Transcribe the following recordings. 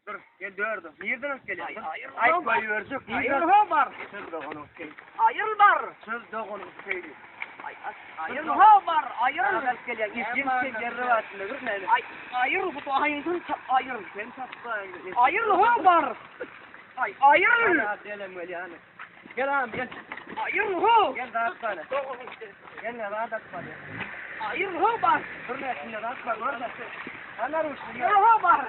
Dur, gel dördüm. Nereden geliyor? Hayır, koyuyorsun. hayır var. Söz doğunu keyif. Hayır var. Söz doğunu keyif. Hayır var. Hayır. Ağabey geliyor. İkinci gerri var. Dur ne? Hayır bu hayırın hayır. Sen tatlı. Hayır var. Hayır. Gel gel yani. Gel abi gel. Hayır. Gel rahat bana. Gel ne rahat bana. Hayır var. Dur ne şimdi rahat bana. Orada. Anar uçtu. Hayır var.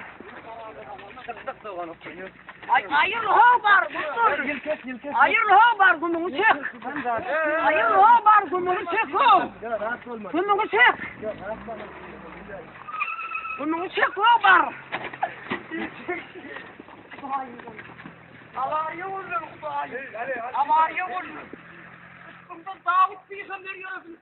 Tık doğunu keyif. Hayır var. Yılkes. Hayır var bunu çek. Hayır var bunu çek. Rahat olma. Bunu çek. Rahat bana. Bunu çek var. Havaya vurur bu ayı. Havaya vurur. Üstümde Davut Peygamber yazmış.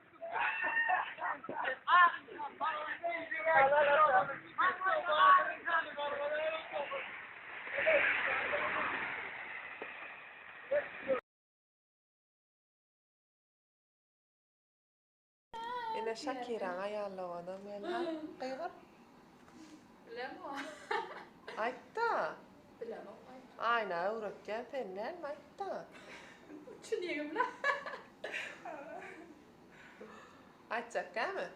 Ene Shakira'nın ayarlığına men kıyır. Bilemem. Aytta. Bilemem. Ayna öğretken penden aytta. Düşünüyorum lan. Aytacak mi?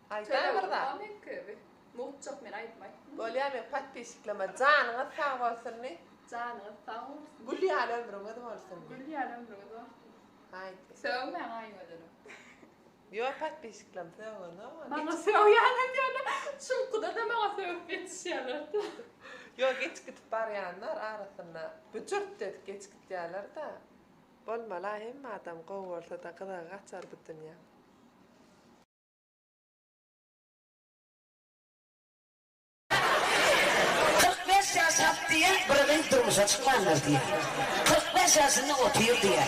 Aytta burada. Amin köy. Muhtemelen men aytmay. Böyle yani patpisikleme canına sağ olsun ne? Canı sağ olsun. Gülli hala ömrüme de olsun. Gülli yalan burada. Haydi. Sövmen aymadım. Yo patpisiklem sevgonu. Bana söv yalan diyorlar. Çulkuda da bana sövüp yetişiyorlar. Yo geç gidip barayanlar arasında. Bücürt dedik geç gittiler da. Bolmala hem adam kovolsa da kadar kaçar bütün ya. Siyasat diye buradan durmuşa çıkmanlar diye. 45 yaşında oturuyor diye.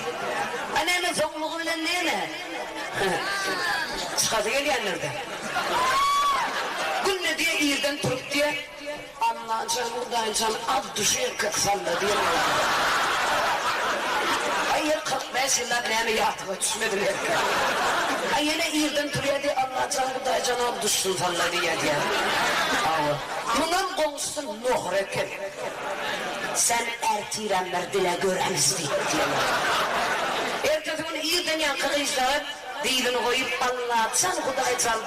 Annemin zorluğu bilen ne? Çıkadı geliyenlerde. Gün ne diye iyiden turup diye Allah'ın canı buradayın canı ad düşüyor 40 salla diye. Hayır 45 yıllar neyme yatıma düşmediler. Ay yine iyiden duruyor diye Allah'ın canı buradayın canı ad düşsün salla diye. Bunun konuşsun nuhreken. Sen ertirenler dile göreniz diyorlar. Ertesi bunu iyiden yankıda izler. Dilini koyup anlatsan Kudaycan.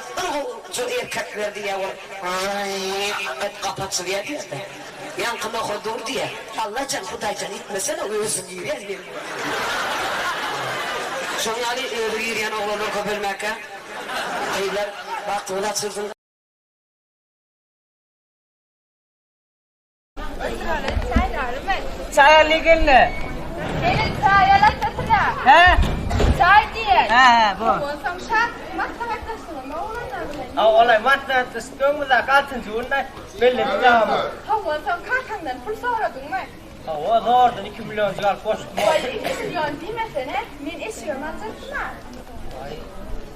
Çok erkekler diye var. Et kapatsın diye diyor da. Yankıda koydur diye. Allah can Kudaycan itmesene özün yürüyen. Sonra yürüyen oğlanı köpürmek ha. Hayırlar bak tuğla sırtında. Çay ali gelme. Gelin çayala satına. He? Çay diye. He bu. Olsam şart. Masaklaşsın. Ne olur Olay matla tıstığımızda kalsın şundan belli devamı. Olsam kalkandan pul soradın mı? O doğrudan 2 milyon çıkar koş. Böyle 2 milyon demesene. Men esiyorum atarsınlar.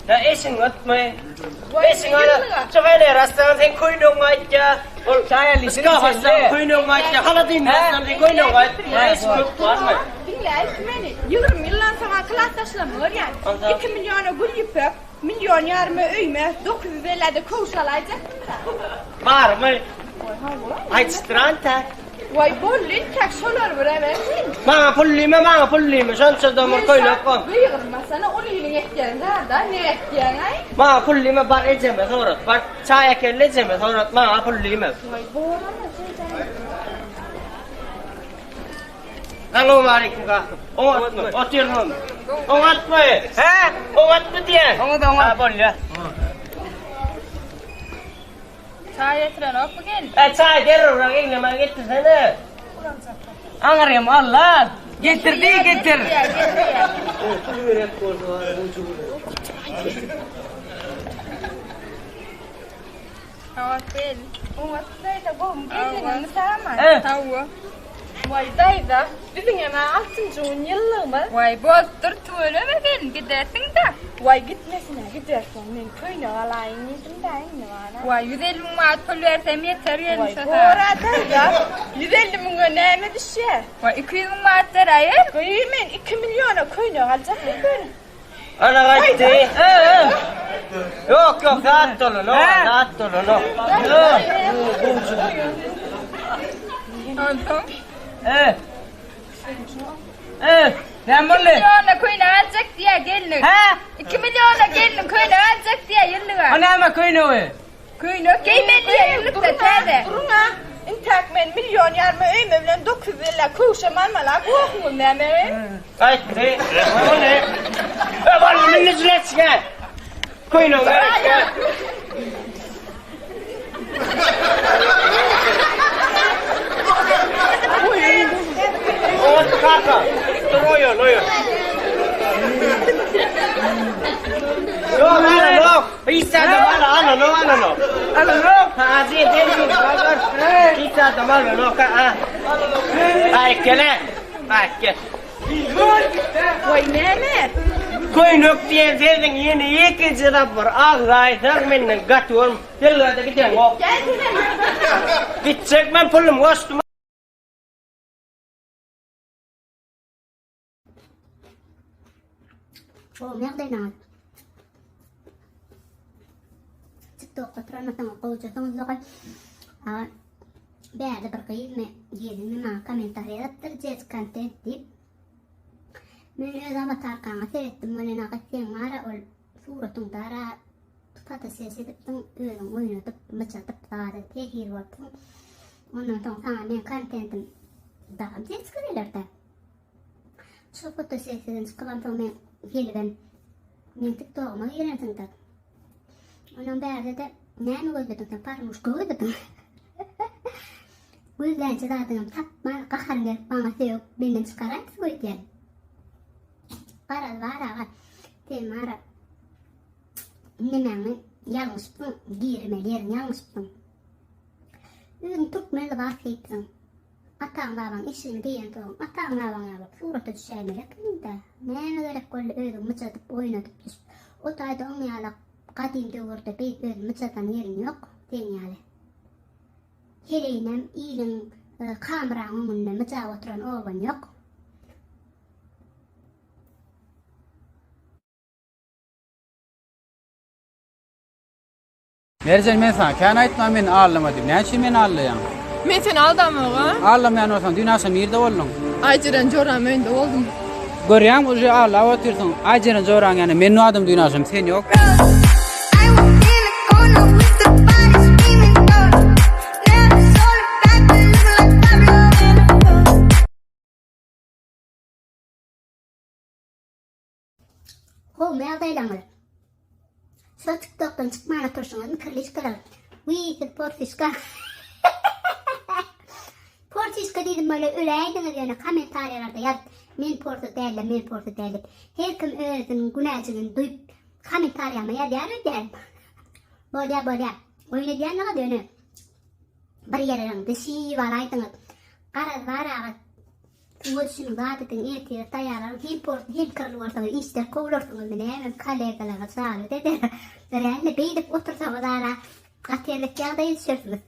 Ya eşin ötme. Eşin öyle. Çıkayla rastlanan sen kuyunun aytça. Çay ali seni çelle. Kuyunun aytça. Hala değil mi? Rastlanan sen kuyunun aytça. Eşin var mı? Dinle beni. 20 yıldan sonra klaslaşla var yani. 2 milyona gül yıpıp, milyon yarımı öyme, 900 velerde kovşalayacak. Var mı? Aytçıtıran ta. Vay bollin tek solar versin. Bana pullime. Şan çadamır koyuna koy. Bıyırma sana onu yılın etken da ne etken ay? Bana pullime bar eceme sonra. Bar çaya kelle eceme sonra. Bana pullime. Vay boğulan da şeyden. Selamun aleyküm kahve. Oğat mı? Otururum. Oğat mı? He? Oğat mı diye? Oğat. Ha bolla. Çay etiren ok bugün. Çay gelir oradan eyleme getirsene. Anlarım Allah. Getir. Tawat bel. Umat saya tak bom. Ini sama. Tahu. Vay dayda. Bizim yana 6. yıllığı mı? Vay bozdur tuğlamadın. Gidersin de. Vay gitmesine gidersin. Ben köyüne alayım. Ne var? Vay 150 maat pul versem yeter yerim. Vay bu arada ya. 150 milyon neyme düşüyor? Vay 200 maat der ayır. Köyümün 2 milyona köyüne alacak mı böyle? Ana gitti. Yok rahat olun. Rahat olun. Anladım. Evet. Evet. Ben bunu. 2 milyona köyüne alacak diye gelin. Ha? 2 milyona gelin köyüne alacak diye yıllığa. Ana ama köyüne o. Köyüne giymen diye yıllık da tede. Durun ha. İntak men milyon yarma öyme bilen 900 lira kuşa malmala korkmun deme. Ay, o ne? Var mı nizlet ya? Köyüne o. O kaka. Troyo, noyo. No, no. Pizza da mala, no. Ha, sí, entiendo. Pizza da mala, no, ka. Ay, kene. Ay, ke. Vay Mehmet. Koynuk diye dedin yeni ikinci rapor. Ağzay tahminen gaturum. Yıllarda giden o. Gidecek ben pulum koştum. Oh, merde na. TikTok patrona tang qoja tang lokal. Bäde berqiyid me yedin ma kommentarer terjet content dip. Men öz avatar kana terettim men aqatken mara ol suratun dara fata sesedip tang öön oynatıp maçatıp dara tehir watım. Ondan tang sana men contentim dağım jetskilerdi. Şu foto seseden çıkan tang men Hilven, men TikTok'uma girensin tak. Onun bärde de näme gözledin, parmuş gözledin. Bu yüzden zaten tapma kahar gelip bana söylüyor, benden çıkaran söylüyor. Para var aga, temara. Nemen yanlıştım, girmelerin yanlıştım. Ün tutmalı bahsettim. Atan baban işini diyen toğum, atan baban yapıp suratı düşermelek de. Näme gerek kolle öydüm mıçatıp oynatıp düş. O tayda onu yalak kadim döwürde beyt öydüm mıçatan yerin yok, den yale. Heleynem iyilin kameranın önüne mıçağı oturan oğlan yok. Mercan men sana kan aytma men ağlamadım. Näçe men ağlayan? Men sen aldamığa. Ağlamayan olsan dünyaşan nerede oldun? Aycıran joran önde oldum. Görýän uje ağlap otursun. Ajyran joran yani men adım dünyaşam sen yok. Ho merdaylanlar. Şu TikTok'tan çıkmana turşunların kırlışkalar. Wicked portişka. Portişka dedim böyle öleydiniz yani komentarlarda yaz. Men portu değerli. Her kim özünün günahcının duyup komentariyama yazar öder. Böyle. Oyunu diyen ne kadar önü. Bir yerin dışı valaydınız. Karaz var ağa. Uğurşunu zaten erkeğe dayanan hem portu hem kırlı ortalığı işler kovulursunuz bile hemen kolegalara sağlı dedi. Realde beydip otursanız ara. Aterlik yağda yetişirsiniz.